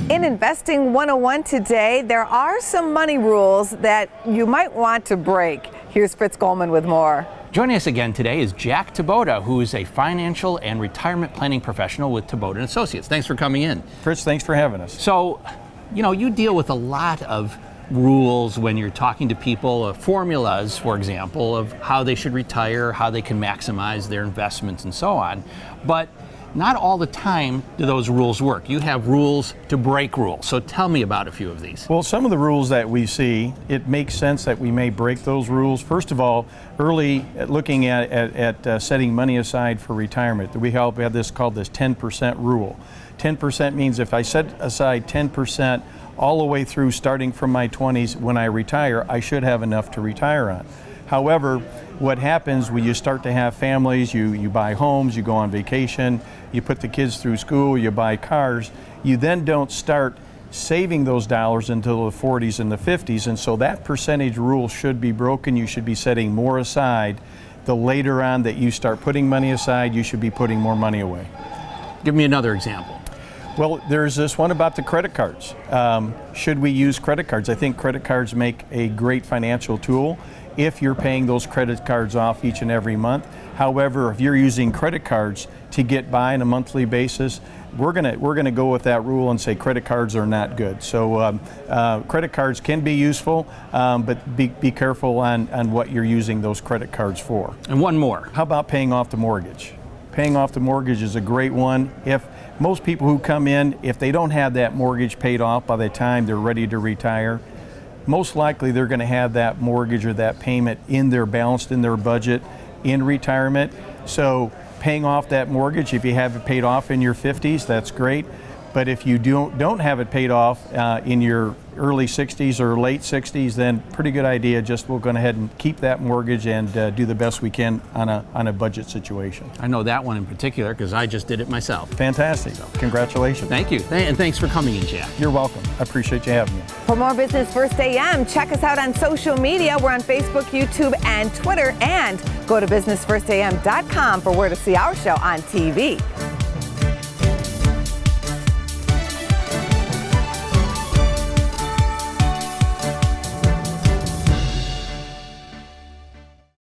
In Investing 101 today, there are some money rules that you might want to break. Here's Fritz Goldman with more. Joining us again today is Jack Taboda, who is a financial and retirement planning professional with Taboda & Associates. Thanks for coming in. Fritz, thanks for having us. So, you deal with a lot of rules when you're talking to people, formulas, for example, of how they should retire, how they can maximize their investments and so on. But not all the time do those rules work. You have rules to break rules. So tell me about a few of these. Well, some of the rules that we see, it makes sense that we may break those rules. First of all, early looking at setting money aside for retirement, we have this called this 10% rule. 10% means if I set aside 10% all the way through starting from my 20s, when I retire, I should have enough to retire on. However, what happens when you start to have families, you buy homes, you go on vacation, you put the kids through school, you buy cars, you then don't start saving those dollars until the 40s and the 50s, and so that percentage rule should be broken. You should be setting more aside. The later on that you start putting money aside, you should be putting more money away. Give me another example. Well, there's this one about the credit cards. Should we use credit cards? I think credit cards make a great financial tool if you're paying those credit cards off each and every month. However, if you're using credit cards to get by on a monthly basis, we're gonna go with that rule and say credit cards are not good. So credit cards can be useful, but be careful on what you're using those credit cards for. And one more. How about paying off the mortgage? Paying off the mortgage is a great one. If most people who come in, if they don't have that mortgage paid off by the time they're ready to retire, most likely they're going to have that mortgage or that payment balanced in their budget in retirement. So paying off that mortgage, if you have it paid off in your 50s, that's great. But if you don't have it paid off in your early 60s or late 60s, then pretty good idea. Just we'll go ahead and keep that mortgage and do the best we can on a budget situation. I know that one in particular because I just did it myself. Fantastic. Congratulations. Thank you. And thanks for coming in, Jack. You're welcome. I appreciate you having me. For more Business First AM, check us out on social media. We're on Facebook, YouTube, and Twitter. And go to businessfirstam.com for where to see our show on TV.